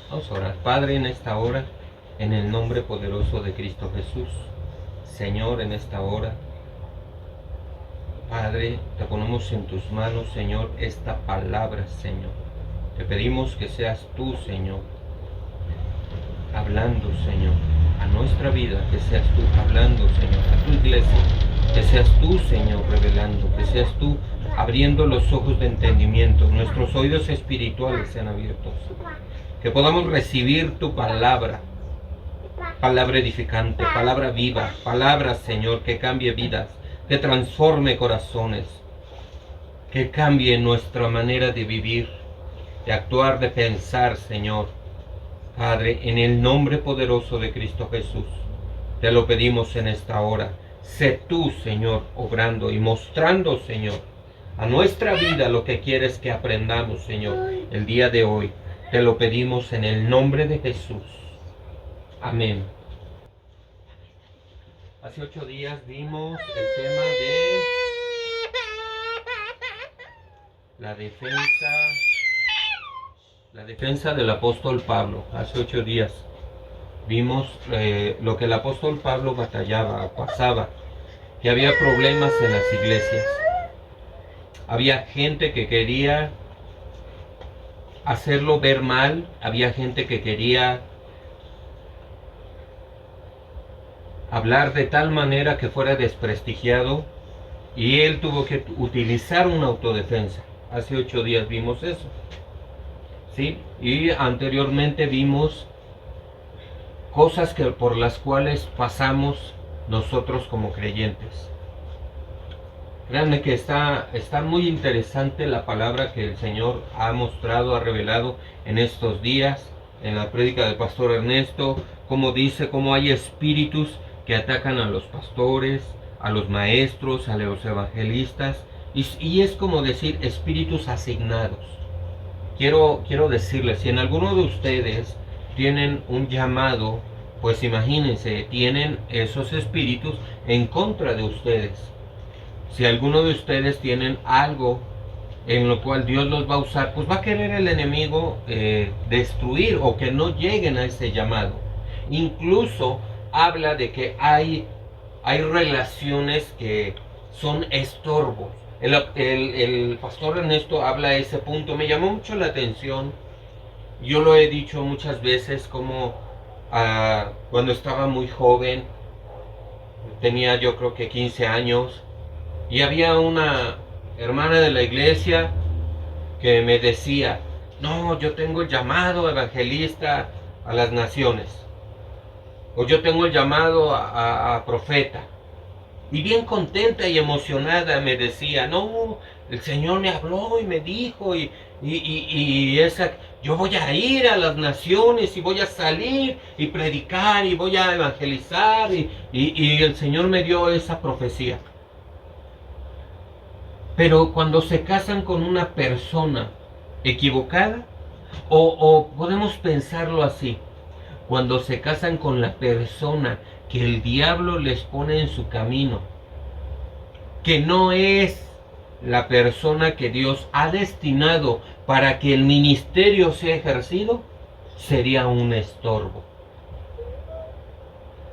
Vamos a orar. Padre, en esta hora, en el nombre poderoso de Cristo Jesús, Señor, en esta hora, Padre, te ponemos en tus manos, Señor, esta palabra, Señor. Te pedimos que seas tú, Señor, hablando, Señor, a nuestra vida, que seas tú hablando, Señor, a tu iglesia, que seas tú, Señor, revelando, que seas tú abriendo los ojos de entendimiento, nuestros oídos espirituales sean abiertos, que podamos recibir tu palabra, palabra edificante, palabra viva, palabra, Señor, que cambie vidas, que transforme corazones, que cambie nuestra manera de vivir, de actuar, de pensar, Señor. Padre, en el nombre poderoso de Cristo Jesús, te lo pedimos en esta hora. Sé tú, Señor, obrando y mostrando, Señor, a nuestra vida lo que quieres que aprendamos, Señor, el día de hoy. Te lo pedimos en el nombre de Jesús. Amén. Hace 8 días vimos el tema de la defensa del apóstol Pablo. Hace 8 días vimos lo que el apóstol Pablo batallaba, pasaba, que había problemas en las iglesias. Había gente que quería hacerlo ver mal, había gente que quería hablar de tal manera que fuera desprestigiado, y él tuvo que utilizar una autodefensa. Hace 8 días vimos eso, ¿sí? Y anteriormente vimos cosas por las cuales pasamos nosotros como creyentes. Créanme que está muy interesante la palabra que el Señor ha mostrado, ha revelado en estos días, en la prédica del pastor Ernesto, como dice, cómo hay espíritus que atacan a los pastores, a los maestros, a los evangelistas, y es como decir espíritus asignados. Quiero decirles, si en alguno de ustedes tienen un llamado, pues imagínense, tienen esos espíritus en contra de ustedes. Si alguno de ustedes tienen algo en lo cual Dios los va a usar, pues va a querer el enemigo destruir o que no lleguen a ese llamado. Incluso habla de que hay relaciones que son estorbos. El pastor Ernesto habla de ese punto. Me llamó mucho la atención. Yo lo he dicho muchas veces, como cuando estaba muy joven, tenía yo creo que 15 años, y había una hermana de la iglesia que me decía: no, yo tengo el llamado evangelista a las naciones, o yo tengo el llamado a profeta. Y bien contenta y emocionada me decía: no, el Señor me habló y me dijo, yo voy a ir a las naciones y voy a salir y predicar y voy a evangelizar, y el Señor me dio esa profecía. Pero cuando se casan con una persona equivocada, o podemos pensarlo así, cuando se casan con la persona que el diablo les pone en su camino, que no es la persona que Dios ha destinado para que el ministerio sea ejercido, sería un estorbo.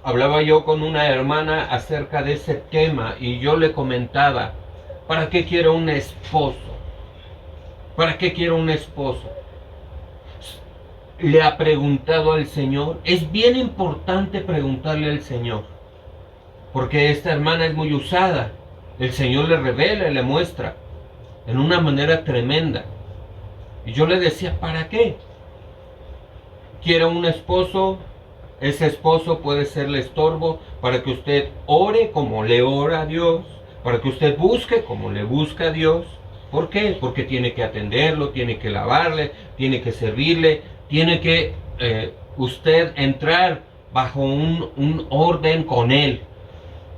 Hablaba yo con una hermana acerca de ese tema y yo le comentaba: ¿para qué quiero un esposo? ¿Para qué quiero un esposo? Le ha preguntado al Señor. Es bien importante preguntarle al Señor, porque esta hermana es muy usada. El Señor le revela y le muestra en una manera tremenda. Y yo le decía: ¿para qué? Quiero un esposo. Ese esposo puede serle estorbo para que usted ore como le ora a Dios, para que usted busque como le busca a Dios. ¿Por qué? Porque tiene que atenderlo, tiene que lavarle, tiene que servirle, tiene que usted entrar bajo un orden con él.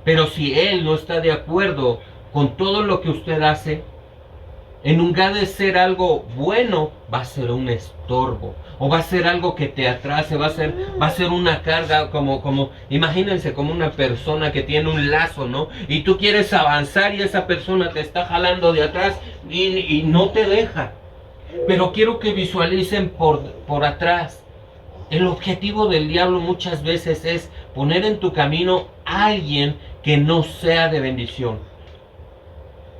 Pero si él no está de acuerdo con todo lo que usted hace, en lugar de ser algo bueno, va a ser un estorbo, o va a ser algo que te atrase, va a ser una carga, como imagínense, como una persona que tiene un lazo, ¿no? Y tú quieres avanzar y esa persona te está jalando de atrás y no te deja. Pero quiero que visualicen por atrás. El objetivo del diablo muchas veces es poner en tu camino a alguien que no sea de bendición.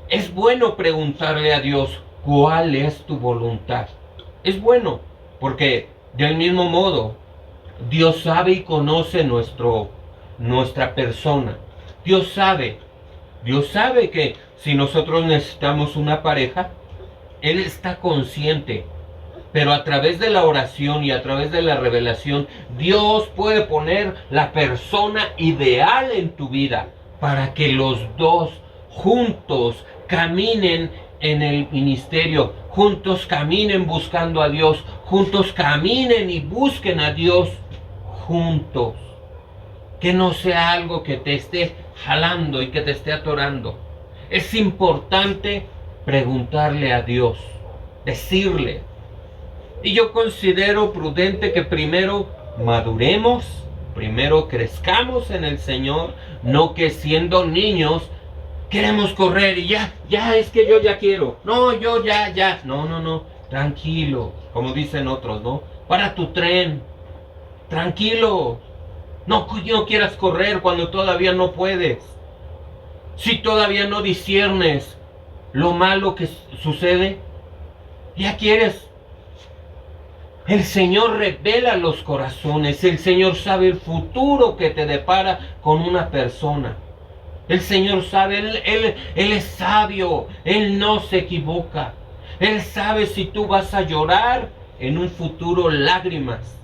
Es bueno preguntarle a Dios cuál es tu voluntad. Es bueno, porque del mismo modo, Dios sabe y conoce nuestra persona. Dios sabe que si nosotros necesitamos una pareja, Él está consciente. Pero a través de la oración y a través de la revelación, Dios puede poner la persona ideal en tu vida para que los dos juntos caminen en el ministerio, juntos caminen buscando a Dios, juntos caminen y busquen a Dios juntos. Que no sea algo que te esté jalando y que te esté atorando. Es importante preguntarle a Dios, decirle. Y yo considero prudente que primero maduremos, primero crezcamos en el Señor, no que siendo niños queremos correr y ya es que yo ya quiero. No, yo ya. No, tranquilo, como dicen otros, ¿no? Para tu tren, tranquilo. No quieras correr cuando todavía no puedes. Si todavía no disciernes lo malo que sucede, ya quieres. El Señor revela los corazones. El Señor sabe el futuro que te depara con una persona. El Señor sabe, Él es sabio. Él no se equivoca. Él sabe si tú vas a llorar en un futuro lágrimas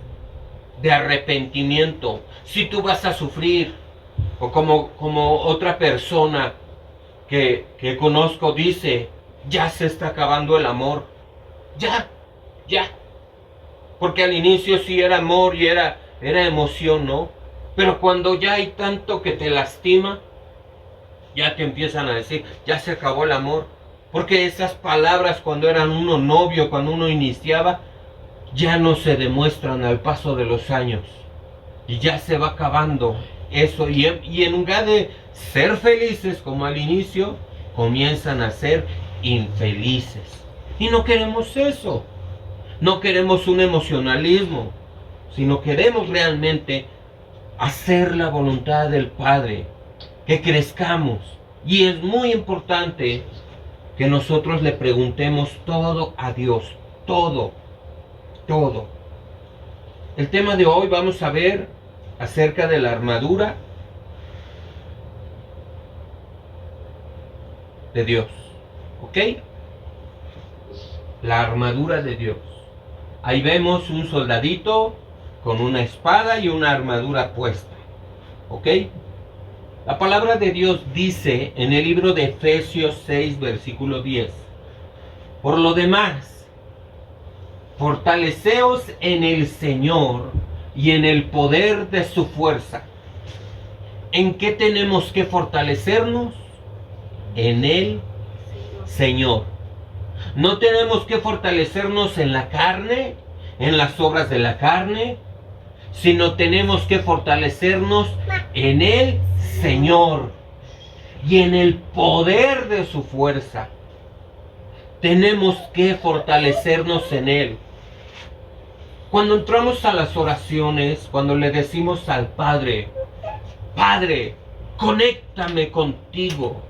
de arrepentimiento. Si tú vas a sufrir. O como otra persona que conozco dice, ya se está acabando el amor. Ya. Porque al inicio sí era amor y era emoción, ¿no? Pero cuando ya hay tanto que te lastima, ya te empiezan a decir, ya se acabó el amor. Porque esas palabras cuando eran uno novio, cuando uno iniciaba, ya no se demuestran al paso de los años. Y ya se va acabando eso. Y en lugar de ser felices como al inicio, comienzan a ser infelices. Y no queremos eso. No queremos un emocionalismo, sino queremos realmente hacer la voluntad del Padre, que crezcamos. Y es muy importante que nosotros le preguntemos todo a Dios, todo. El tema de hoy vamos a ver acerca de la armadura de Dios, ¿ok? La armadura de Dios. Ahí vemos un soldadito con una espada y una armadura puesta. ¿Ok? La palabra de Dios dice en el libro de Efesios 6, versículo 10. Por lo demás, fortaleceos en el Señor y en el poder de su fuerza. ¿En qué tenemos que fortalecernos? En el Señor. No tenemos que fortalecernos en la carne, en las obras de la carne, sino tenemos que fortalecernos en el Señor y en el poder de su fuerza. Tenemos que fortalecernos en Él. Cuando entramos a las oraciones, cuando le decimos al Padre, Padre, conéctame contigo.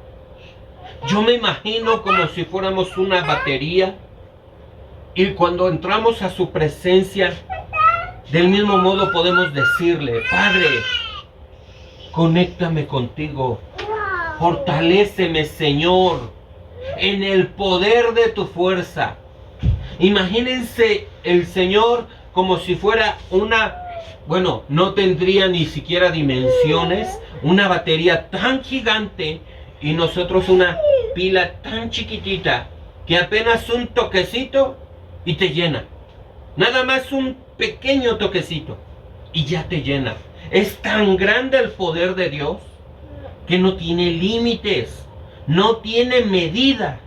Yo me imagino como si fuéramos una batería y cuando entramos a su presencia, del mismo modo podemos decirle, Padre, conéctame contigo, fortaléceme, Señor, en el poder de tu fuerza. Imagínense el Señor como si fuera no tendría ni siquiera dimensiones, una batería tan gigante y nosotros una pila tan chiquitita que apenas un toquecito y te llena. Nada más un pequeño toquecito y ya te llena. Es tan grande el poder de Dios que no tiene límites, no tiene medida.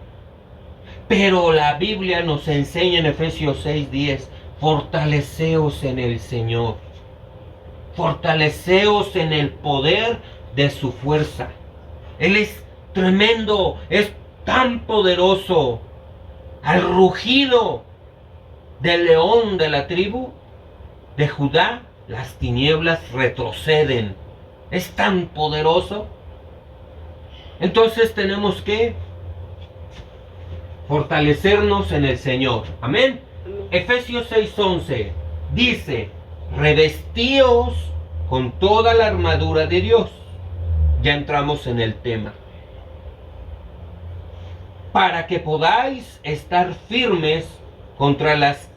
Pero la Biblia nos enseña en Efesios 6:10, fortaleceos en el Señor. Fortaleceos en el poder de su fuerza. Él es tremendo, es tan de Judá, las tinieblas retroceden. Es tan poderoso. Entonces tenemos que fortalecernos en el Señor. Amén. Efesios 6:11 dice: revestíos con toda la armadura de Dios. Ya entramos en el tema. Para que podáis estar firmes contra las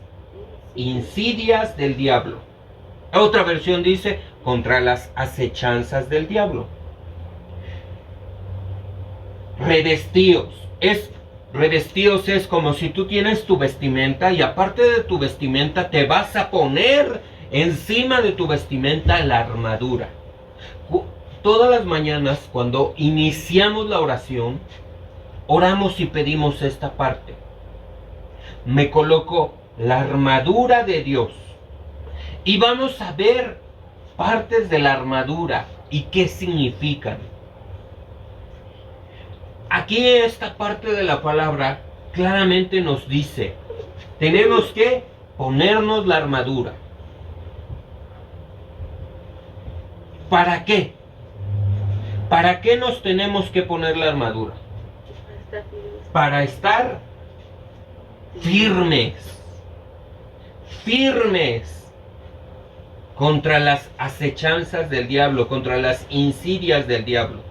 insidias del diablo. Otra versión dice: contra las acechanzas del diablo. Revestíos es como si tú tienes tu vestimenta y aparte de tu vestimenta te vas a poner encima de tu vestimenta la armadura. Todas las mañanas cuando iniciamos la oración, oramos y pedimos esta parte. Me coloco la armadura de Dios y vamos a ver partes de la armadura y qué significan. Aquí esta parte de la palabra claramente nos dice, tenemos que ponernos la armadura. ¿Para qué? ¿Para qué nos tenemos que poner la armadura? Para estar firmes. Firmes contra las acechanzas del diablo, contra las insidias del diablo.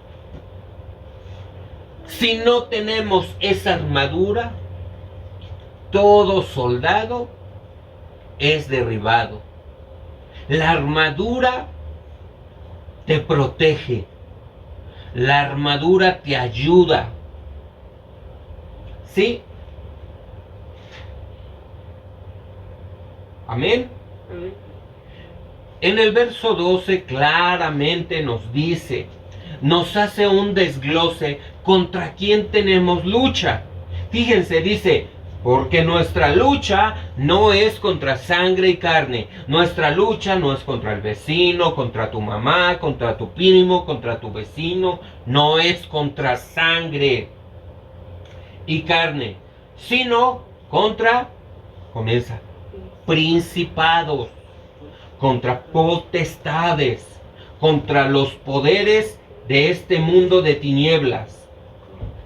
Si no tenemos esa armadura, todo soldado es derribado. La armadura te protege. La armadura te ayuda. ¿Sí? Amén. Amén. En el verso 12 claramente nos dice, nos hace un desglose contra quién tenemos lucha. Fíjense, dice, porque nuestra lucha no es contra sangre y carne. Nuestra lucha no es contra el vecino, contra tu mamá, contra tu primo, contra tu vecino. No es contra sangre y carne, sino contra, comienza, principados, contra potestades, contra los poderes de este mundo de tinieblas,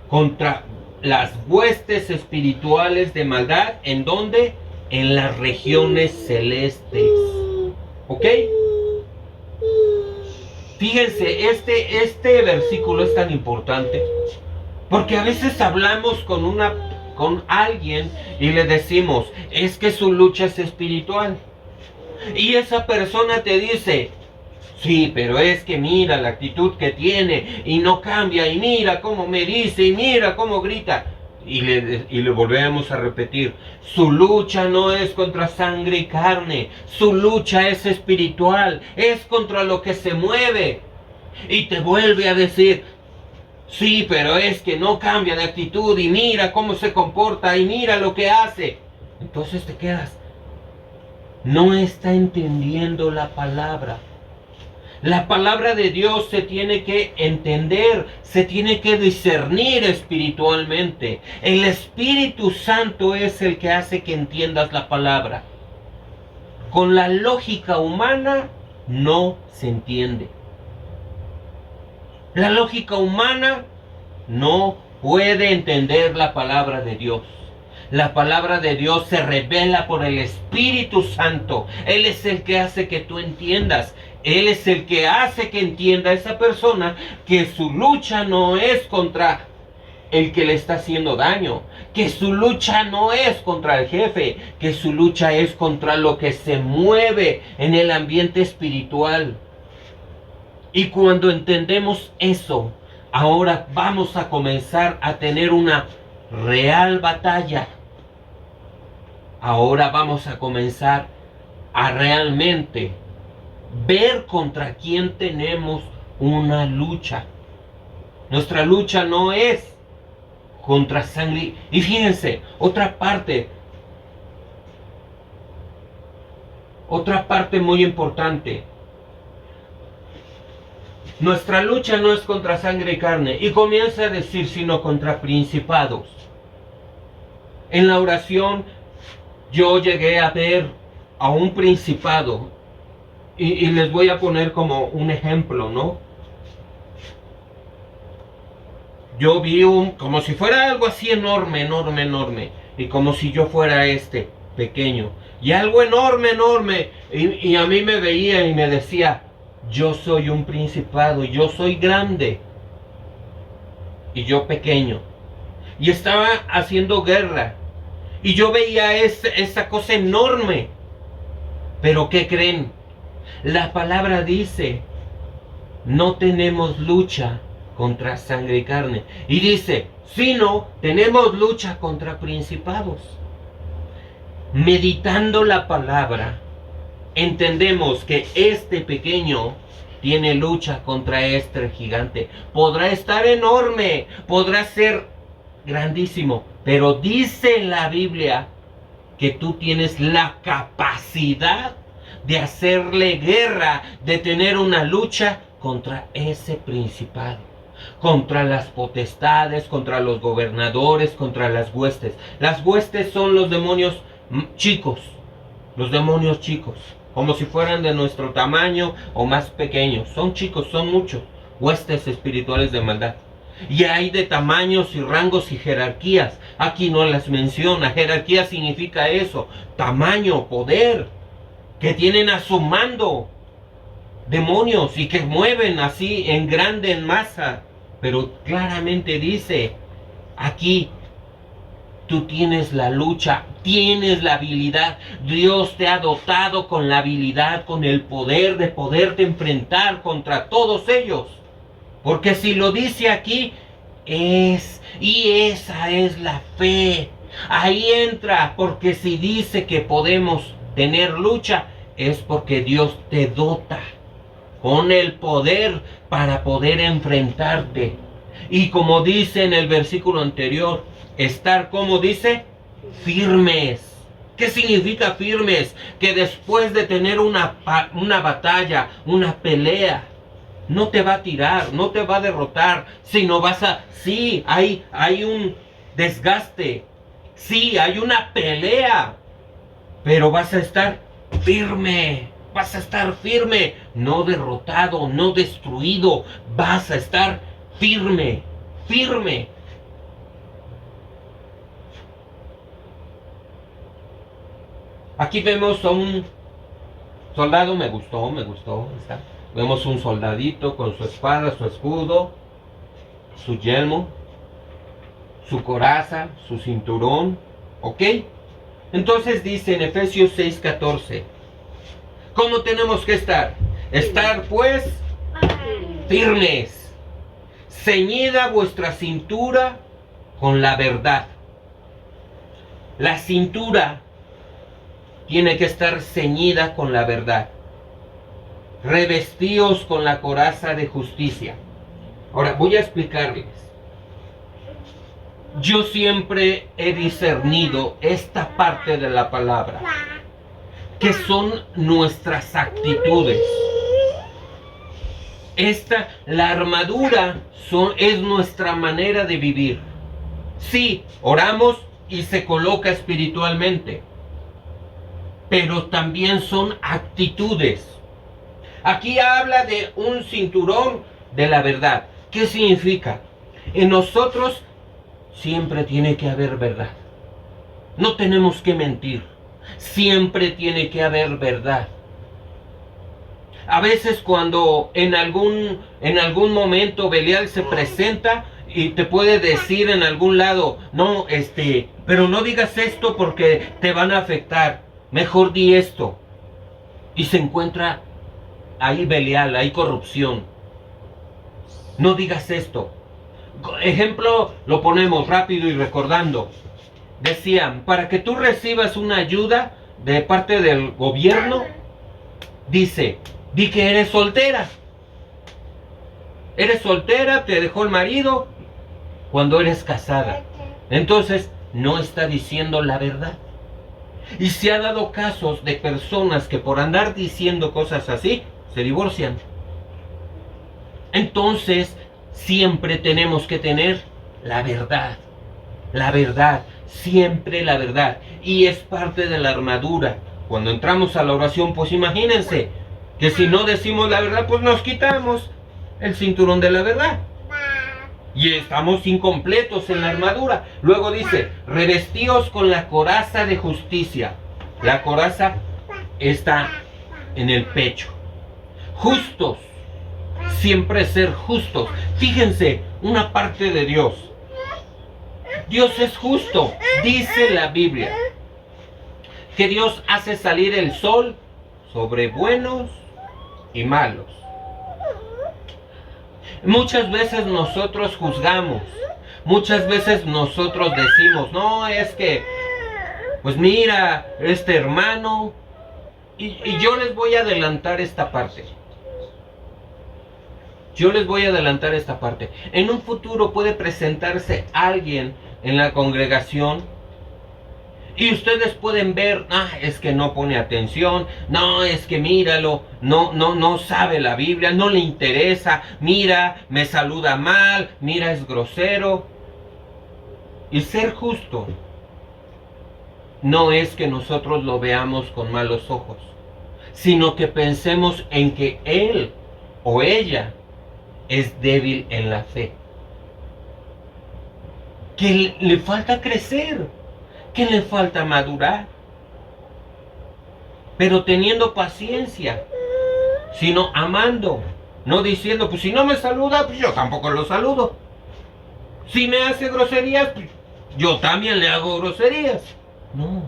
contra las huestes espirituales de maldad, ¿en dónde? En las regiones celestes. ¿Ok? Fíjense, este versículo es tan importante, porque a veces hablamos con alguien y le decimos, es que su lucha es espiritual. Y esa persona te dice, sí, pero es que mira la actitud que tiene y no cambia, y mira cómo me dice, y mira cómo grita. Y le volvemos a repetir, su lucha no es contra sangre y carne, su lucha es espiritual, es contra lo que se mueve. Y te vuelve a decir, sí, pero es que no cambia de actitud, y mira cómo se comporta, y mira lo que hace. Entonces te quedas, no está entendiendo la palabra. La palabra de Dios se tiene que entender, se tiene que discernir espiritualmente. El Espíritu Santo es el que hace que entiendas la palabra. Con la lógica humana no se entiende. La lógica humana no puede entender la palabra de Dios. La palabra de Dios se revela por el Espíritu Santo. Él es el que hace que tú entiendas. Él es el que hace que entienda a esa persona que su lucha no es contra el que le está haciendo daño, que su lucha no es contra el jefe, que su lucha es contra lo que se mueve en el ambiente espiritual. Y cuando entendemos eso, ahora vamos a comenzar a tener una real batalla. Ahora vamos a comenzar a realmente ver contra quién tenemos una lucha. Nuestra lucha no es contra sangre. Y fíjense, otra parte muy importante. Nuestra lucha no es contra sangre y carne. Y comienza a decir, sino contra principados. En la oración yo llegué a ver a un principado. Y les voy a poner como un ejemplo, ¿no? Yo vi como si fuera algo así enorme, enorme, enorme. Y como si yo fuera pequeño. Y algo enorme, enorme. Y a mí me veía y me decía, yo soy un principado, yo soy grande. Y yo pequeño. Y estaba haciendo guerra. Y yo veía esa cosa enorme. Pero ¿qué creen? La palabra dice, no tenemos lucha contra sangre y carne. Y dice, sino tenemos lucha contra principados. Meditando la palabra, entendemos que este pequeño tiene lucha contra este gigante. Podrá estar enorme, podrá ser grandísimo, pero dice la Biblia que tú tienes la capacidad de hacerle guerra, de tener una lucha contra ese principado, contra las potestades, contra los gobernadores, contra las huestes. Las huestes son los demonios chicos, los demonios chicos, como si fueran de nuestro tamaño o más pequeños. Son chicos, son muchos, huestes espirituales de maldad. Y hay de tamaños y rangos y jerarquías. Aquí no las menciona. Jerarquía significa eso, tamaño, poder, que tienen a su mando demonios y que mueven así en grande, en masa. Pero claramente dice, aquí tú tienes la lucha, tienes la habilidad. Dios te ha dotado con la habilidad, con el poder de poderte enfrentar contra todos ellos. Porque si lo dice aquí, y esa es la fe. Ahí entra, porque si dice que podemos tener lucha, es porque Dios te dota con el poder para poder enfrentarte. Y como dice en el versículo anterior, estar, como dice, firmes. ¿Qué significa firmes? Que después de tener una batalla, una pelea, no te va a tirar, no te va a derrotar, sino sí, hay un desgaste, sí, hay una pelea, pero vas a estar firme, no derrotado, no destruido, vas a estar firme, firme. Aquí vemos a un soldado, me gustó, está. Vemos un soldadito con su espada, su escudo, su yelmo, su coraza, su cinturón, ¿ok? Entonces dice en Efesios 6:14, ¿cómo tenemos que estar? Estar pues firmes, ceñida vuestra cintura con la verdad. La cintura tiene que estar ceñida con la verdad. Revestíos con la coraza de justicia. Ahora voy a explicarles. Yo siempre he discernido esta parte de la palabra, que son nuestras actitudes. La armadura es nuestra manera de vivir. Sí, oramos y se coloca espiritualmente, pero también son actitudes. Aquí habla de un cinturón de la verdad. ¿Qué significa? En nosotros siempre tiene que haber verdad. No tenemos que mentir. Siempre tiene que haber verdad. A veces cuando en algún momento Belial se presenta y te puede decir en algún lado, no, pero no digas esto porque te van a afectar. Mejor di esto. Y se encuentra ahí Belial, hay corrupción. No digas esto. Ejemplo, lo ponemos rápido y recordando. Decían, para que tú recibas una ayuda de parte del gobierno, di que eres soltera. Eres soltera, te dejó el marido cuando eres casada. Entonces, no está diciendo la verdad. Y se ha dado casos de personas que por andar diciendo cosas así, se divorcian. Entonces, siempre tenemos que tener la verdad. La verdad, siempre la verdad. Y es parte de la armadura. Cuando entramos a la oración, pues imagínense que si no decimos la verdad, pues nos quitamos el cinturón de la verdad. Y estamos incompletos en la armadura. Luego dice, revestíos con la coraza de justicia. La coraza está en el pecho. Justos. Siempre ser justos. Fíjense, una parte de Dios. Dios es justo. Dice la Biblia que Dios hace salir el sol sobre buenos y malos. Muchas veces nosotros juzgamos, muchas veces nosotros decimos, no, es que, pues mira, este hermano, y yo les voy a adelantar esta parte. En un futuro puede presentarse alguien en la congregación y ustedes pueden ver, es que no pone atención, no, es que míralo, no sabe la Biblia, no le interesa, mira, me saluda mal, mira, es grosero. Y ser justo no es que nosotros lo veamos con malos ojos, sino que pensemos en que él o ella es débil en la fe, que le falta crecer, que le falta madurar, pero teniendo paciencia, sino amando, no diciendo, pues si no me saluda, pues yo tampoco lo saludo. Si me hace groserías, pues yo también le hago groserías. No.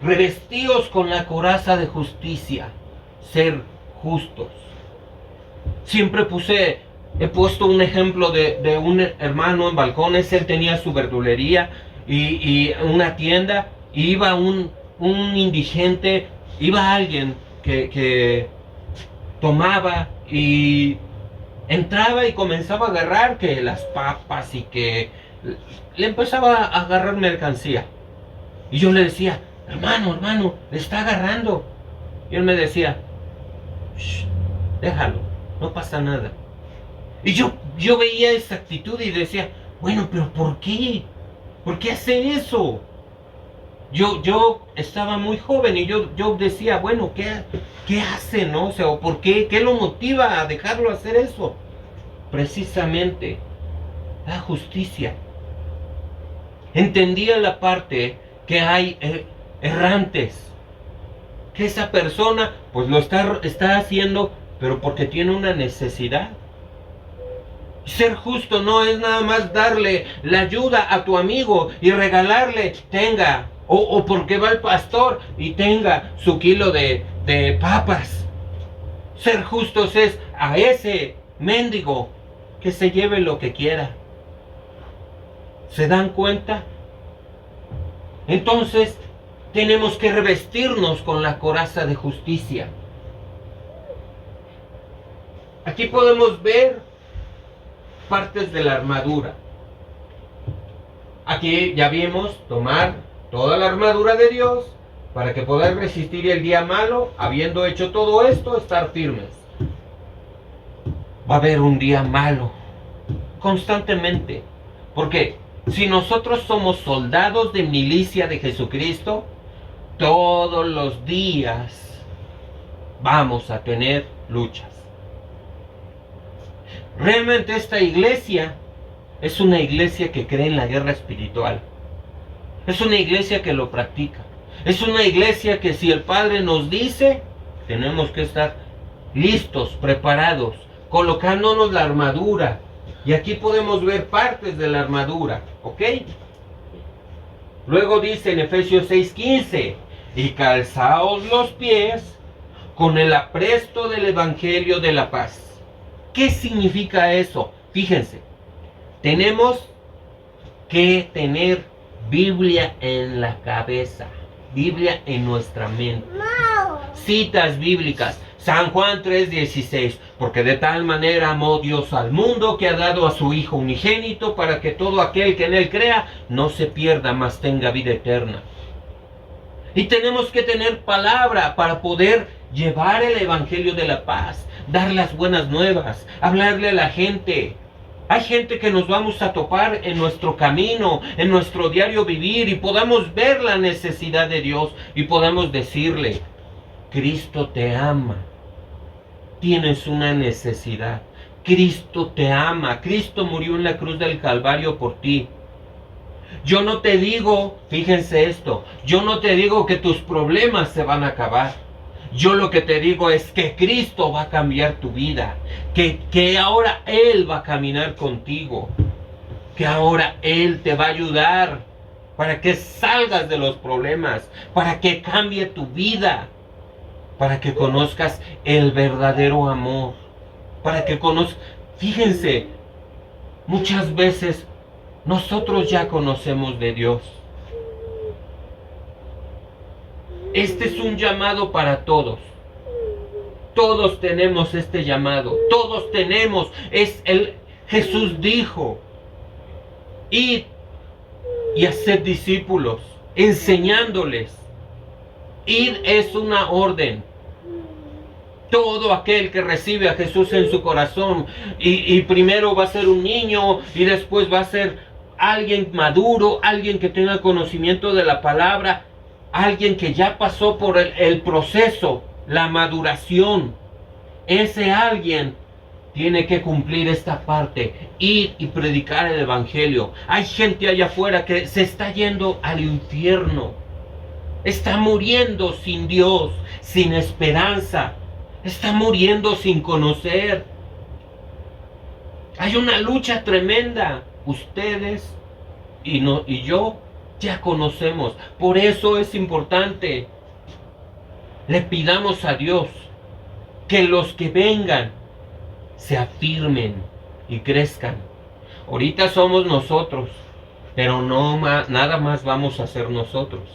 Revestíos con la coraza de justicia, ser justos. Siempre he puesto un ejemplo de un hermano en Balcones. Él tenía su verdulería y una tienda, y iba un indigente, iba alguien que tomaba y entraba y comenzaba a agarrar que las papas y que le empezaba a agarrar mercancía. Y yo le decía, hermano, le está agarrando. Y él me decía, déjalo, no pasa nada. Y yo veía esa actitud y decía, bueno, pero ¿por qué? ¿Por qué hace eso? Yo estaba muy joven y yo decía, bueno, ¿qué hace, no? O sea, ¿por qué? ¿Qué lo motiva a dejarlo hacer eso? Precisamente la justicia. Entendía la parte que hay errantes, que esa persona pues lo está haciendo, pero porque tiene una necesidad. Ser justo no es nada más darle la ayuda a tu amigo y regalarle, tenga, o porque va el pastor y tenga su kilo de papas. Ser justos es a ese mendigo que se lleve lo que quiera. ¿Se dan cuenta? Entonces tenemos que revestirnos con la coraza de justicia. Aquí podemos ver partes de la armadura. Aquí ya vimos tomar toda la armadura de Dios para que poder resistir el día malo. Habiendo hecho todo esto, estar firmes. Va a haber un día malo constantemente, porque si nosotros somos soldados de milicia de Jesucristo, todos los días vamos a tener luchas. Realmente esta iglesia es una iglesia que cree en la guerra espiritual. Es una iglesia que lo practica. Es una iglesia que si el Padre nos dice, tenemos que estar listos, preparados, colocándonos la armadura. Y aquí podemos ver partes de la armadura, ¿ok? Luego dice en Efesios 6:15, y calzaos los pies con el apresto del Evangelio de la paz. ¿Qué significa eso? Fíjense, tenemos que tener Biblia en la cabeza, Biblia en nuestra mente. Citas bíblicas. San Juan 3:16, porque de tal manera amó Dios al mundo que ha dado a su Hijo unigénito para que todo aquel que en él crea no se pierda, mas tenga vida eterna. Y tenemos que tener palabra para poder llevar el Evangelio de la paz, dar las buenas nuevas, hablarle a la gente. Hay gente que nos vamos a topar en nuestro camino, en nuestro diario vivir, y podamos ver la necesidad de Dios y podamos decirle: Cristo te ama, tienes una necesidad, Cristo te ama, Cristo murió en la cruz del Calvario por ti. Yo no te digo, fíjense esto, yo no te digo que tus problemas se van a acabar. Yo lo que te digo es que Cristo va a cambiar tu vida, que ahora Él va a caminar contigo, que ahora Él te va a ayudar para que salgas de los problemas, para que cambie tu vida, para que conozcas el verdadero amor, para que conozcas. Fíjense, muchas veces nosotros ya conocemos de Dios. Este es un llamado para todos. Todos tenemos este llamado. Todos tenemos. Jesús dijo: id y haced discípulos, enseñándoles. Id es una orden. Todo aquel que recibe a Jesús en su corazón, y primero va a ser un niño, y después va a ser alguien maduro, alguien que tenga conocimiento de la palabra, alguien que ya pasó por el proceso, la maduración. Ese alguien tiene que cumplir esta parte, ir y predicar el evangelio. Hay gente allá afuera que se está yendo al infierno, está muriendo sin Dios, sin esperanza, está muriendo sin conocer. Hay una lucha tremenda. Ustedes y yo ya conocemos. Por eso es importante le pidamos a Dios que los que vengan se afirmen y crezcan. Ahorita somos nosotros, pero nada más vamos a ser nosotros.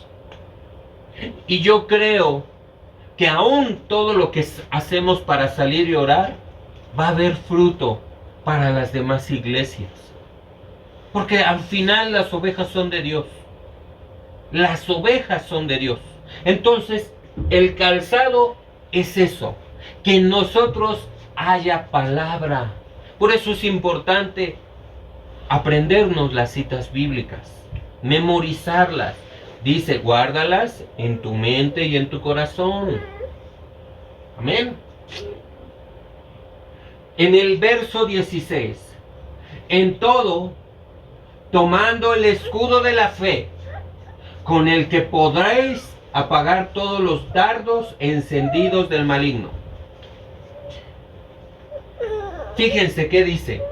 Y yo creo que aún todo lo que hacemos para salir y orar va a haber fruto para las demás iglesias. Porque al final las ovejas son de Dios. Las ovejas son de Dios. Entonces, el calzado es eso, que en nosotros haya palabra. Por eso es importante aprendernos las citas bíblicas, memorizarlas. Dice: guárdalas en tu mente y en tu corazón. Amén. En el verso 16, en todo, tomando el escudo de la fe, con el que podréis apagar todos los dardos encendidos del maligno. Fíjense qué dice: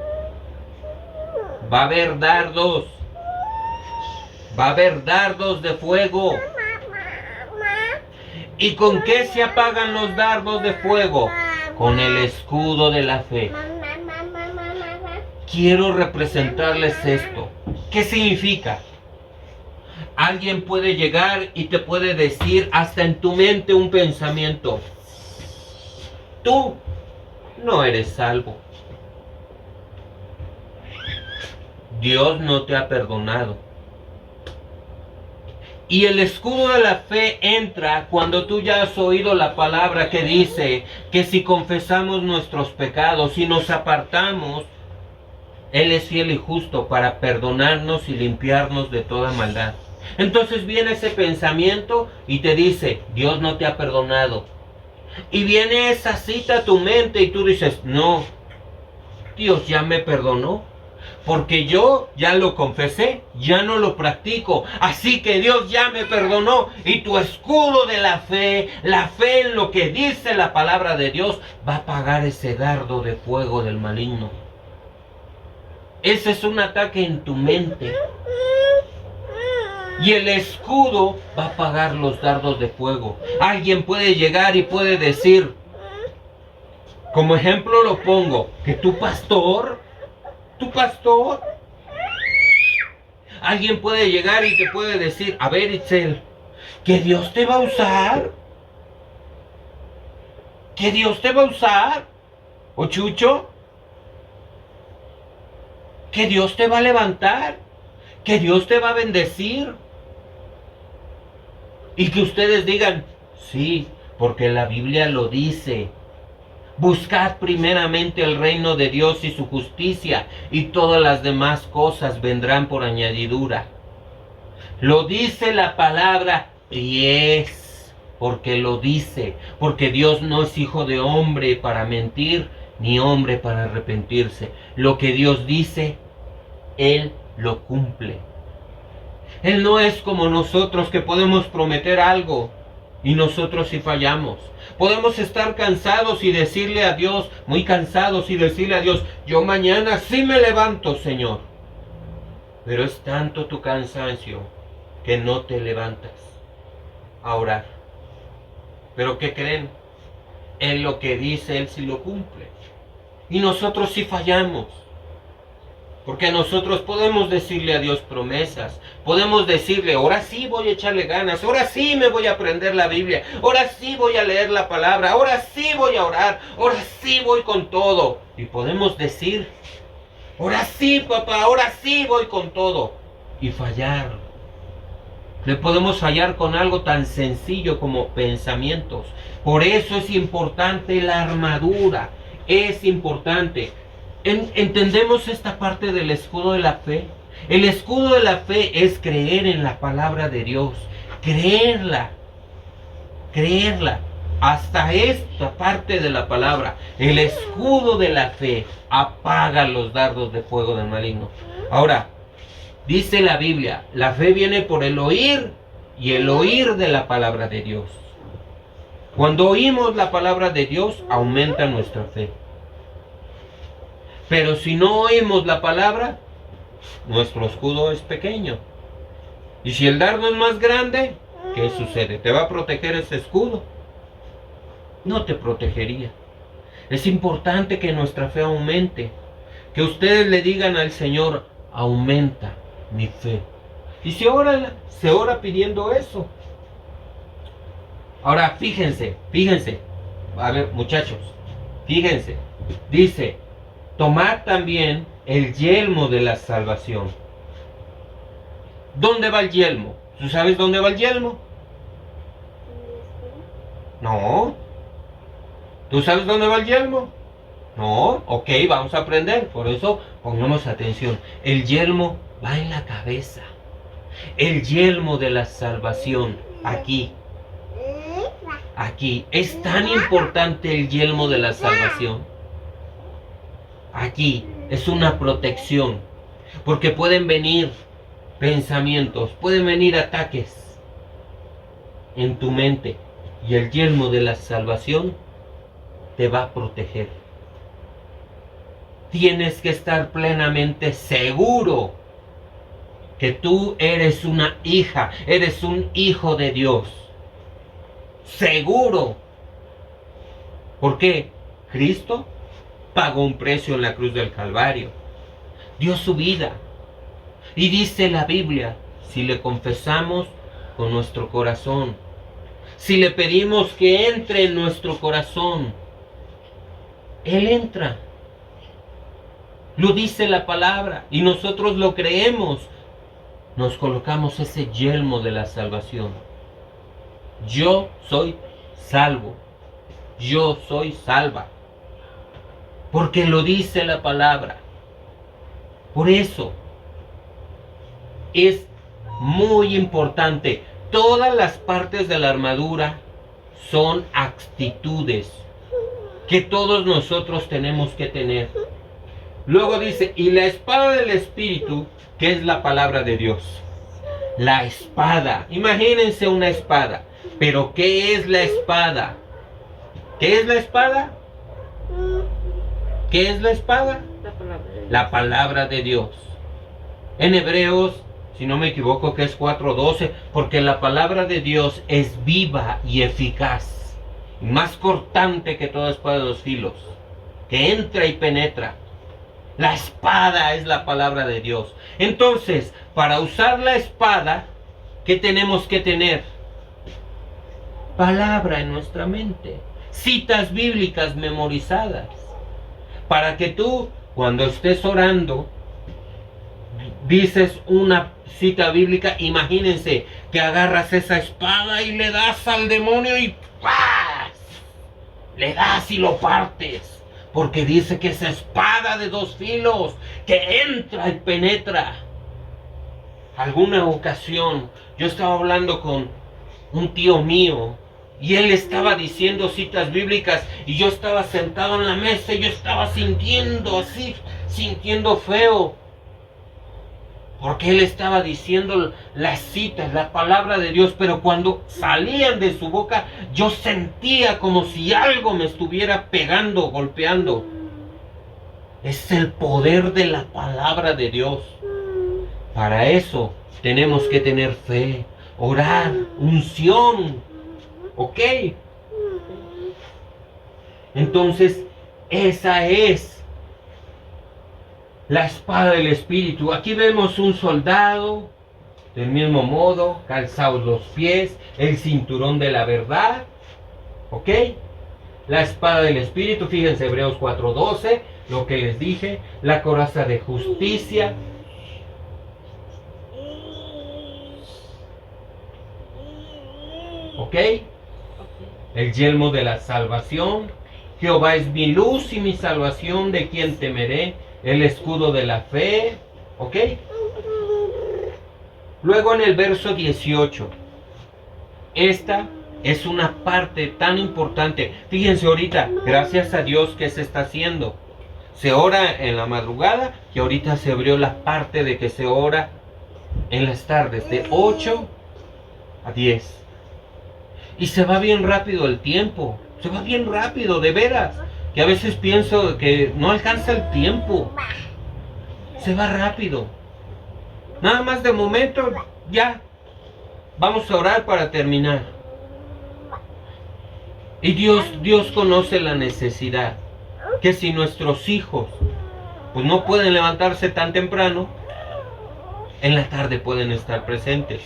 va a haber dardos, va a haber dardos de fuego. ¿Y con qué se apagan los dardos de fuego? Con el escudo de la fe. Quiero representarles esto. ¿Qué significa? Alguien puede llegar y te puede decir hasta en tu mente un pensamiento: tú no eres salvo. Dios no te ha perdonado. Y el escudo de la fe entra cuando tú ya has oído la palabra que dice que si confesamos nuestros pecados y nos apartamos, Él es fiel y justo para perdonarnos y limpiarnos de toda maldad. Entonces viene ese pensamiento y te dice: Dios no te ha perdonado. Y viene esa cita a tu mente y tú dices: no, Dios ya me perdonó, porque yo ya lo confesé, ya no lo practico, así que Dios ya me perdonó. Y tu escudo de la fe en lo que dice la palabra de Dios, va a apagar ese dardo de fuego del maligno. Ese es un ataque en tu mente. Y el escudo va a apagar los dardos de fuego. Alguien puede llegar y puede decir, como ejemplo lo pongo, que tu pastor, alguien puede llegar y te puede decir: a ver, Itzel, que Dios te va a usar, o Chucho, que Dios te va a levantar, que Dios te va a bendecir. Y que ustedes digan: sí, porque la Biblia lo dice. Buscad primeramente el reino de Dios y su justicia, y todas las demás cosas vendrán por añadidura. Lo dice la palabra y es, porque lo dice, porque Dios no es hijo de hombre para mentir, ni hombre para arrepentirse. Lo que Dios dice, Él lo cumple. Él no es como nosotros, que podemos prometer algo y nosotros sí fallamos. Podemos estar cansados y decirle a Dios, muy cansados, y decirle a Dios, yo mañana sí me levanto, Señor. Pero es tanto tu cansancio que no te levantas a orar. Pero ¿qué creen? Él lo que dice, Él sí lo cumple. Y nosotros sí fallamos. Porque nosotros podemos decirle a Dios promesas. Podemos decirle, ahora sí voy a echarle ganas. Ahora sí me voy a aprender la Biblia. Ahora sí voy a leer la palabra. Ahora sí voy a orar. Ahora sí voy con todo. Y podemos decir, ahora sí, papá, ahora sí voy con todo. Y fallar. Le podemos fallar con algo tan sencillo como pensamientos. Por eso es importante la armadura. Es importante. ¿Entendemos esta parte del escudo de la fe? El escudo de la fe es creer en la palabra de Dios. Creerla. Hasta esta parte de la palabra. El escudo de la fe apaga los dardos de fuego del maligno. Ahora, dice la Biblia, la fe viene por el oír, y el oír de la palabra de Dios. Cuando oímos la palabra de Dios, aumenta nuestra fe. Pero si no oímos la palabra, nuestro escudo es pequeño. Y si el dardo es más grande, ¿qué sucede? ¿Te va a proteger ese escudo? No te protegería. Es importante que nuestra fe aumente. Que ustedes le digan al Señor, aumenta mi fe. Y se ora pidiendo eso. Ahora fíjense. A ver, muchachos, fíjense. Dice, tomad también el yelmo de la salvación. ¿Dónde va el yelmo? ¿Tú sabes dónde va el yelmo? No. ¿Tú sabes dónde va el yelmo? No. Ok, vamos a aprender. Por eso pongamos atención. El yelmo va en la cabeza. El yelmo de la salvación. Aquí. Es tan importante el yelmo de la salvación. Aquí es una protección, porque pueden venir pensamientos, pueden venir ataques en tu mente, y el yelmo de la salvación te va a proteger. Tienes que estar plenamente seguro que tú eres una hija, eres un hijo de Dios. Seguro. ¿Por qué? Cristo pagó un precio en la cruz del Calvario. Dio su vida. Y dice la Biblia, si le confesamos con nuestro corazón, si le pedimos que entre en nuestro corazón, Él entra. Lo dice la palabra y nosotros lo creemos. Nos colocamos ese yelmo de la salvación. Yo soy salvo. Yo soy salva. Porque lo dice la palabra. Por eso es muy importante. Todas las partes de la armadura son actitudes que todos nosotros tenemos que tener. Luego dice, y la espada del Espíritu, que es la palabra de Dios. La espada. Imagínense una espada. Pero ¿qué es la espada? ¿Qué es la espada? ¿Qué es la espada? La palabra de Dios. En Hebreos, si no me equivoco, que es 4:12, porque la palabra de Dios es viva y eficaz, más cortante que toda espada de dos filos, que entra y penetra. La espada es la palabra de Dios. Entonces, para usar la espada, ¿qué tenemos que tener? Palabra en nuestra mente, citas bíblicas memorizadas, para que tú, cuando estés orando, dices una cita bíblica. Imagínense que agarras esa espada y le das al demonio y ¡paz! le das y lo partes. Porque dice que es espada de dos filos, que entra y penetra. Alguna ocasión yo estaba hablando con un tío mío y él estaba diciendo citas bíblicas y yo estaba sentado en la mesa y yo estaba sintiendo así, sintiendo feo. Porque él estaba diciendo las citas, la palabra de Dios, pero cuando salían de su boca, yo sentía como si algo me estuviera pegando, golpeando. Es el poder de la palabra de Dios. Para eso tenemos que tener fe, orar, unción. ¿Ok? Entonces, esa es la espada del Espíritu. Aquí vemos un soldado, del mismo modo, calzados los pies, el cinturón de la verdad. ¿Ok? La espada del Espíritu, fíjense Hebreos 4:12, lo que les dije, la coraza de justicia. ¿Ok? El yelmo de la salvación. Jehová es mi luz y mi salvación, ¿de quién temeré? El escudo de la fe. ¿Ok? Luego en el verso 18. Esta es una parte tan importante. Fíjense ahorita, gracias a Dios que se está haciendo. Se ora en la madrugada y ahorita se abrió la parte de que se ora en las tardes, de 8 a 10. Y se va bien rápido el tiempo. Se va bien rápido, de veras. Que a veces pienso que no alcanza el tiempo. Se va rápido. Nada más de momento, ya. Vamos a orar para terminar. Y Dios conoce la necesidad. Que si nuestros hijos pues no pueden levantarse tan temprano, en la tarde pueden estar presentes.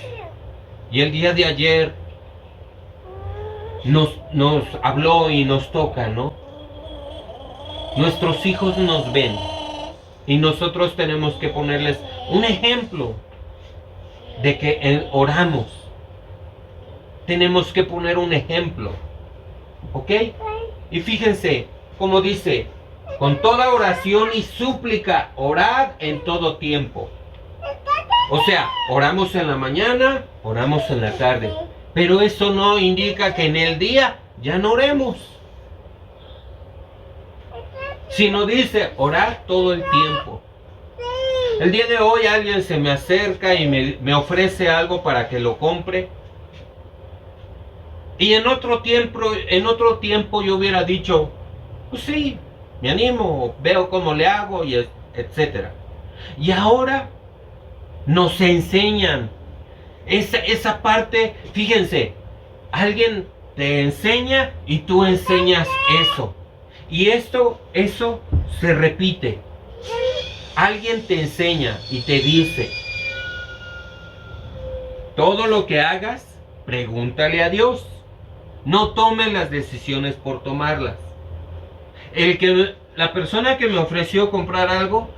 Y el día de ayer nos habló y nos toca, ¿no? Nuestros hijos nos ven y nosotros tenemos que ponerles un ejemplo de que oramos. Tenemos que poner un ejemplo, ¿ok? Y fíjense, como dice, con toda oración y súplica, orad en todo tiempo. O sea, oramos en la mañana, oramos en la tarde. Pero eso no indica que en el día ya no oremos. Sino dice, orar todo el tiempo. El día de hoy alguien se me acerca y me ofrece algo para que lo compre. Y en otro tiempo yo hubiera dicho, pues sí, me animo, veo cómo le hago, y etcétera. Y ahora nos enseñan esa parte. Fíjense, alguien te enseña y tú enseñas eso. Y eso se repite. Alguien te enseña y te dice, todo lo que hagas, pregúntale a Dios. No tomes las decisiones por tomarlas. La persona que me ofreció comprar algo,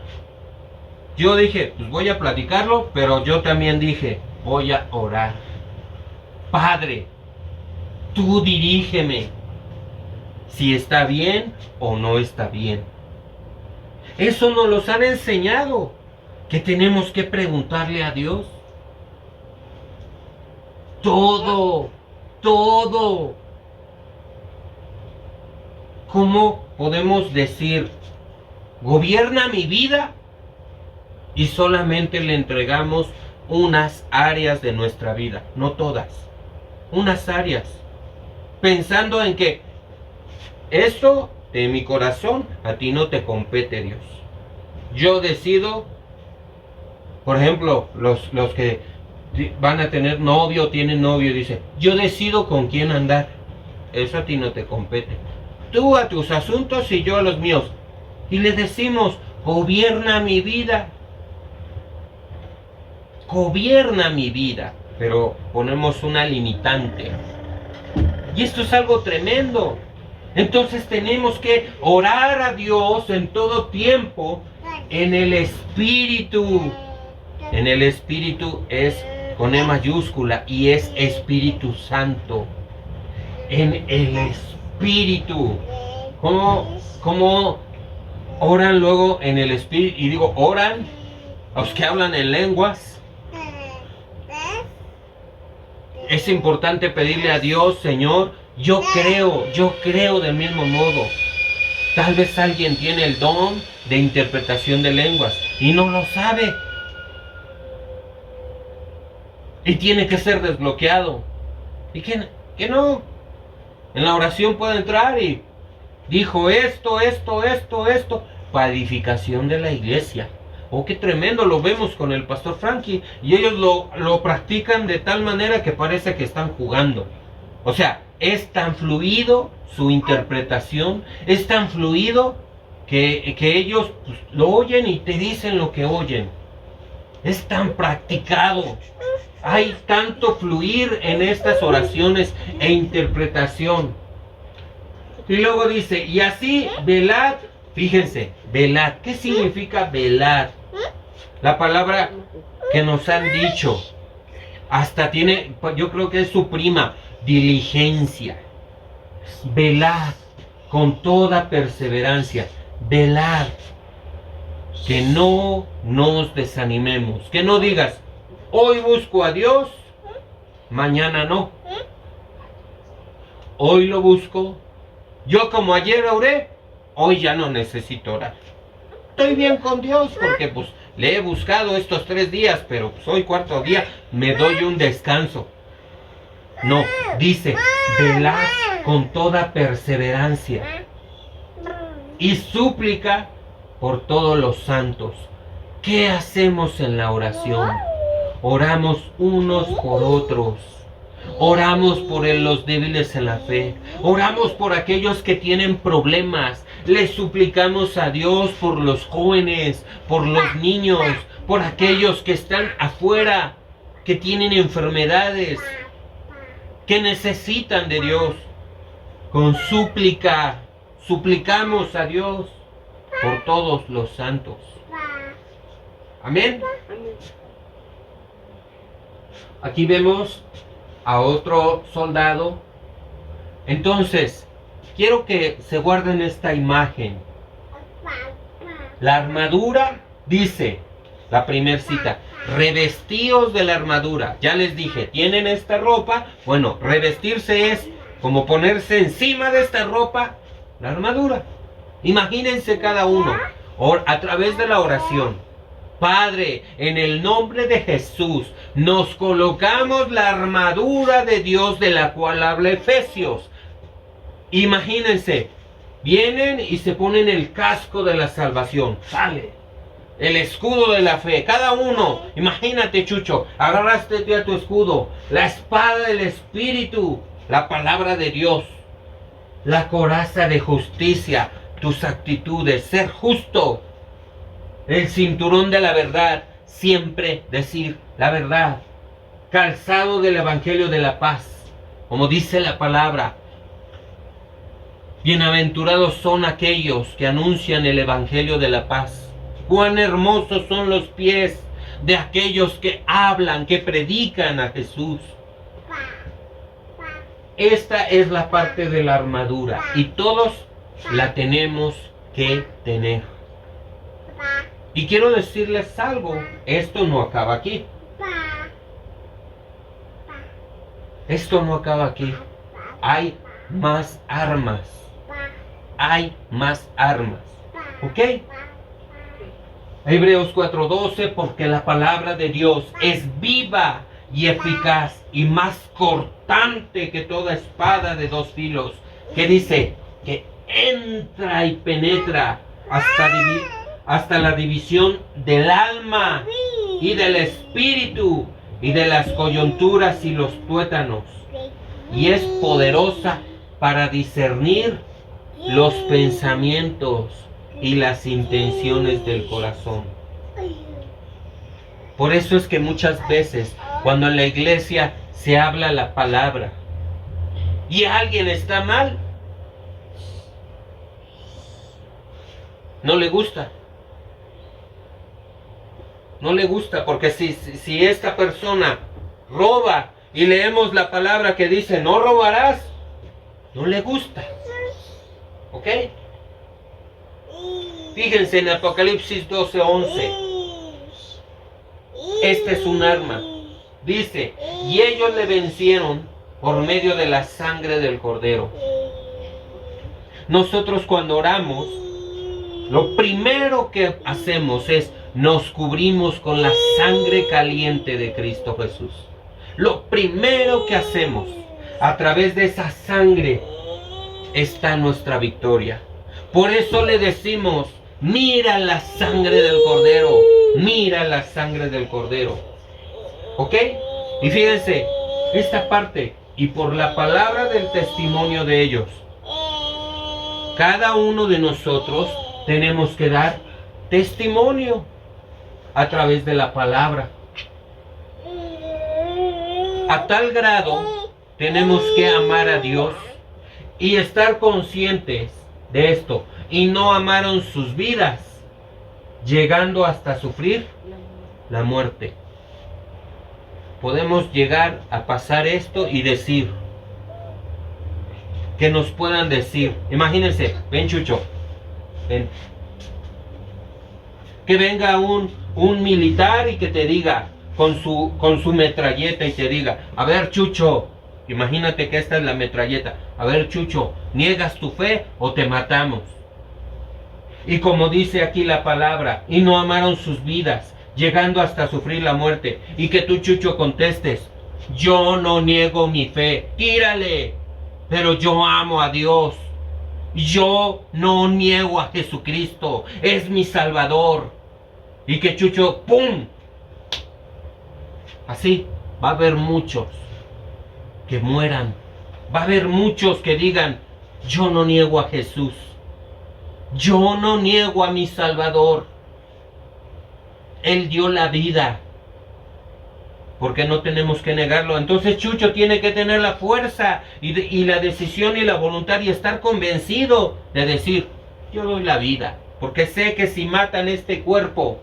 yo dije, pues voy a platicarlo, pero yo también dije, voy a orar. Padre, tú dirígeme si está bien o no está bien. Eso nos los han enseñado, que tenemos que preguntarle a Dios. Todo. ¿Cómo podemos decir, gobierna mi vida? Y solamente le entregamos unas áreas de nuestra vida, no todas, unas áreas, pensando en que esto de mi corazón a ti no te compete, Dios. Yo decido, por ejemplo, los que van a tener novio, tienen novio, dice, yo decido con quién andar. Eso a ti no te compete. Tú a tus asuntos y yo a los míos. Y le decimos, gobierna mi vida. Gobierna mi vida. Pero ponemos una limitante. Y esto es algo tremendo. Entonces tenemos que orar a Dios en todo tiempo en el Espíritu. En el Espíritu es con E mayúscula y es Espíritu Santo. En el espíritu. ¿Cómo oran luego en el espíritu? Y digo, oran a los que hablan en lenguas. Es importante pedirle a Dios, Señor, yo creo del mismo modo. Tal vez alguien tiene el don de interpretación de lenguas y no lo sabe. Y tiene que ser desbloqueado. Y que no. En la oración puede entrar y dijo esto, para edificación de la iglesia. Oh, qué tremendo, lo vemos con el pastor Frankie. Y ellos lo practican de tal manera que parece que están jugando. O sea, es tan fluido su interpretación, es tan fluido que ellos pues, lo oyen y te dicen lo que oyen. Es tan practicado. Hay tanto fluir en estas oraciones e interpretación. Y luego dice, y así velad, fíjense, velad. ¿Qué significa velad? La palabra que nos han dicho, hasta tiene, yo creo que es su prima, diligencia. Velad con toda perseverancia. Velad. Que no nos desanimemos. Que no digas, hoy busco a Dios, mañana no. Hoy lo busco. Yo como ayer oré, hoy ya no necesito orar. Estoy bien con Dios porque pues le he buscado estos 3 días, pero pues hoy 4º día me doy un descanso. No, dice, velad con toda perseverancia y súplica por todos los santos. ¿Qué hacemos en la oración? Oramos unos por otros. Oramos por los débiles en la fe. Oramos por aquellos que tienen problemas. Les suplicamos a Dios por los jóvenes, por los niños, por aquellos que están afuera, que tienen enfermedades, que necesitan de Dios. Con súplica, suplicamos a Dios por todos los santos. Amén. Aquí vemos a otro soldado. Entonces, quiero que se guarden esta imagen. La armadura, dice la primera cita, revestíos de la armadura. Ya les dije, tienen esta ropa. Bueno, revestirse es como ponerse encima de esta ropa la armadura. Imagínense cada uno, a través de la oración. Padre, en el nombre de Jesús, nos colocamos la armadura de Dios de la cual habla Efesios. Imagínense, vienen y se ponen el casco de la salvación. Sale. El escudo de la fe. Cada uno, imagínate, Chucho, agarraste a tu escudo. La espada del Espíritu, la palabra de Dios. La coraza de justicia, tus actitudes, ser justo. El cinturón de la verdad, siempre decir la verdad. Calzado del evangelio de la paz, como dice la palabra. Bienaventurados son aquellos que anuncian el evangelio de la paz. Cuán hermosos son los pies de aquellos que hablan, que predican a Jesús. Esta es la parte de la armadura y todos la tenemos que tener. Y quiero decirles algo, esto no acaba aquí. Esto no acaba aquí. Hay más armas. Hay más armas. ¿Ok? Hebreos 4:12, porque la palabra de Dios es viva y eficaz y más cortante que toda espada de 2 filos. Que dice que entra y penetra hasta la división del alma y del espíritu y de las coyunturas y los tuétanos, y es poderosa para discernir los pensamientos y las intenciones del corazón. Por eso es que muchas veces cuando en la iglesia se habla la palabra y alguien está mal, no le gusta. No le gusta, porque si esta persona roba y leemos la palabra que dice no robarás, no le gusta. ¿Ok? Fíjense en Apocalipsis 12:11. Este es un arma. Dice, y ellos le vencieron por medio de la sangre del Cordero. Nosotros cuando oramos, lo primero que hacemos es nos cubrimos con la sangre caliente de Cristo Jesús. Lo primero que hacemos, a través de esa sangre está nuestra victoria. Por eso le decimos, mira la sangre del Cordero, mira la sangre del Cordero. ¿Ok? Y fíjense, esta parte, y por la palabra del testimonio de ellos, cada uno de nosotros tenemos que dar testimonio a través de la palabra. A tal grado tenemos que amar a Dios y estar conscientes de esto. Y no amaron sus vidas, llegando hasta sufrir la muerte. Podemos llegar a pasar esto y decir, que nos puedan decir, imagínense, ven Chucho, ven. Que venga un militar y que te diga, con su metralleta y te diga, a ver Chucho, imagínate que esta es la metralleta, a ver Chucho, ¿niegas tu fe o te matamos? Y como dice aquí la palabra, y no amaron sus vidas, llegando hasta sufrir la muerte, y que tú Chucho contestes, yo no niego mi fe, tírale, pero yo amo a Dios, yo no niego a Jesucristo, es mi Salvador. Y que Chucho, ¡pum! Así, va a haber muchos que mueran. Va a haber muchos que digan, yo no niego a Jesús. Yo no niego a mi Salvador. Él dio la vida. Porque no tenemos que negarlo. Entonces Chucho tiene que tener la fuerza y la decisión y la voluntad y estar convencido de decir, yo doy la vida. Porque sé que si matan este cuerpo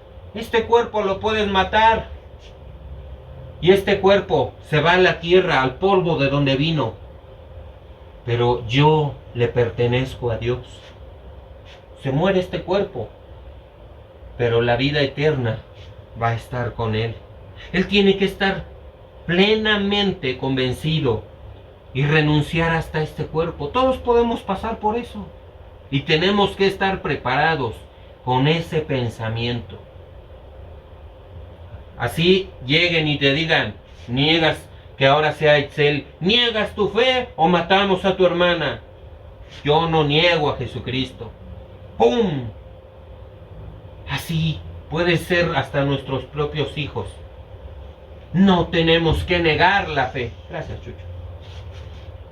lo pueden matar. Y este cuerpo se va a la tierra, al polvo de donde vino. Pero yo le pertenezco a Dios. Se muere este cuerpo, pero la vida eterna va a estar con Él. Él tiene que estar plenamente convencido y renunciar hasta este cuerpo. Todos podemos pasar por eso. Y tenemos que estar preparados con ese pensamiento. Así lleguen y te digan, niegas que ahora sea Excel, niegas tu fe o matamos a tu hermana. Yo no niego a Jesucristo. ¡Pum! Así puede ser hasta nuestros propios hijos. No tenemos que negar la fe. Gracias, Chucho.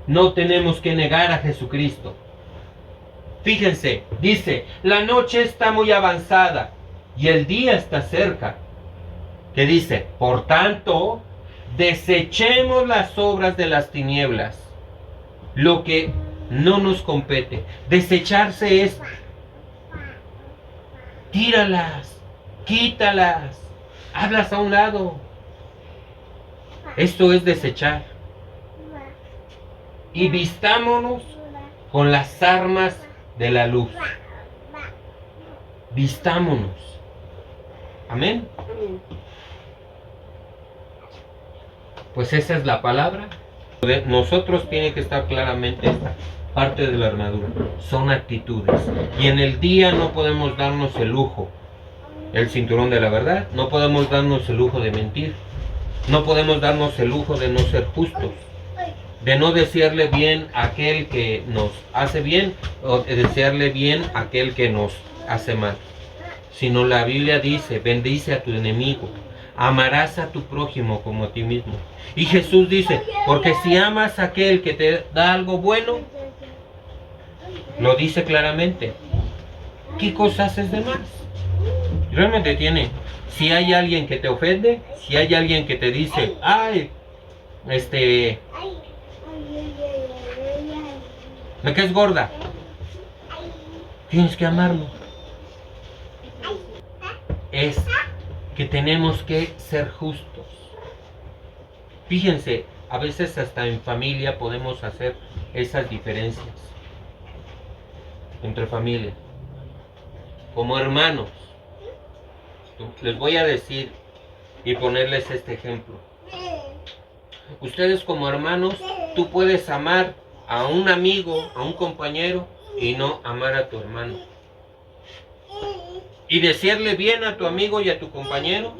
No tenemos que negar a Jesucristo. Fíjense, dice, la noche está muy avanzada y el día está cerca. Que dice, por tanto, desechemos las obras de las tinieblas, lo que no nos compete. Desecharse es, tíralas, quítalas, hazlas a un lado. Esto es desechar. Y vistámonos con las armas de la luz. Vistámonos. Amén. Pues esa es la palabra. Nosotros tiene que estar claramente esta parte de la armadura. Son actitudes. Y en el día no podemos darnos el lujo, el cinturón de la verdad. No podemos darnos el lujo de mentir. No podemos darnos el lujo de no ser justos. De no desearle bien a aquel que nos hace bien o de desearle bien a aquel que nos hace mal. Sino la Biblia dice, bendice a tu enemigo. Amarás a tu prójimo como a ti mismo. Y Jesús dice, porque si amas a aquel que te da algo bueno, lo dice claramente, ¿qué cosa haces de más? Realmente tiene, si hay alguien que te ofende, si hay alguien que te dice, ay, me caes gorda, tienes que amarlo. Es que tenemos que ser justos. Fíjense, A veces hasta en familia podemos hacer esas diferencias. Entre familia. Como hermanos. Les voy a decir y ponerles este ejemplo. Ustedes como hermanos, tú puedes amar a un amigo, a un compañero y no amar a tu hermano. Y desearle bien a tu amigo y a tu compañero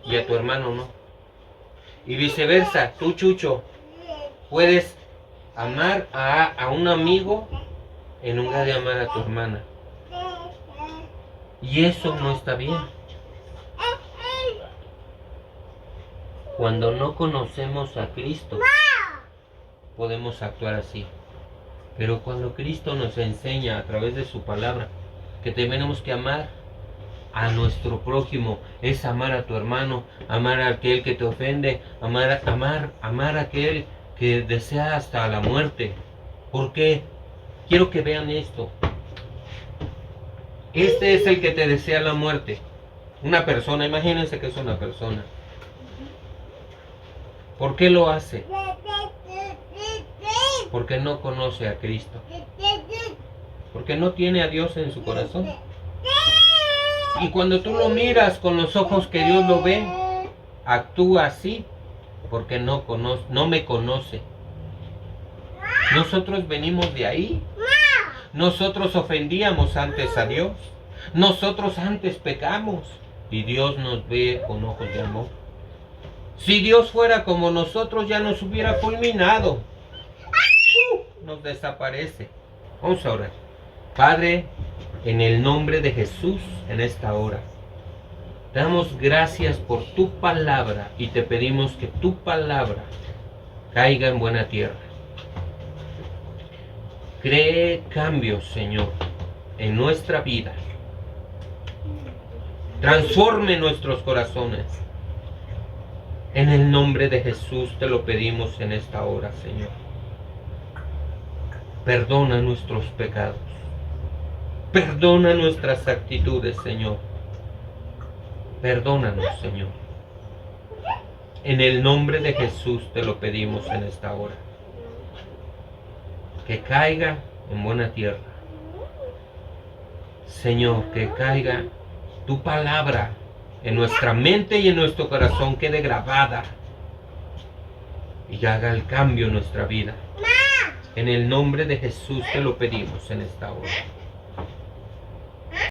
y a tu hermano no. Y viceversa, tú Chucho, puedes amar a un amigo en lugar de amar a tu hermana. Y eso no está bien. Cuando no conocemos a Cristo, podemos actuar así. Pero cuando Cristo nos enseña a través de su palabra que tenemos que amar a nuestro prójimo, es amar a tu hermano, amar a aquel que te ofende, amar a aquel que desea hasta la muerte. ¿Por qué? Quiero que vean esto. Este es el que te desea la muerte. Una persona, imagínense que es una persona. ¿Por qué lo hace? Porque no conoce a Cristo. Porque no tiene a Dios en su corazón. Y cuando tú lo miras con los ojos que Dios lo ve, actúa así porque no me conoce. Nosotros venimos de ahí. Nosotros ofendíamos antes a Dios. Nosotros antes pecamos. Y Dios nos ve con ojos de amor. Si Dios fuera como nosotros, ya nos hubiera fulminado. Nos desaparece. Vamos a orar. Padre, en el nombre de Jesús, en esta hora, te damos gracias por tu palabra y te pedimos que tu palabra caiga en buena tierra. Cree cambios, Señor, en nuestra vida. Transforme nuestros corazones. En el nombre de Jesús te lo pedimos en esta hora, Señor. Perdona nuestros pecados. Perdona nuestras actitudes, Señor. Perdónanos, Señor. En el nombre de Jesús te lo pedimos en esta hora. Que caiga en buena tierra. Señor, que caiga tu palabra en nuestra mente y en nuestro corazón, quede grabada y haga el cambio en nuestra vida. En el nombre de Jesús te lo pedimos en esta hora.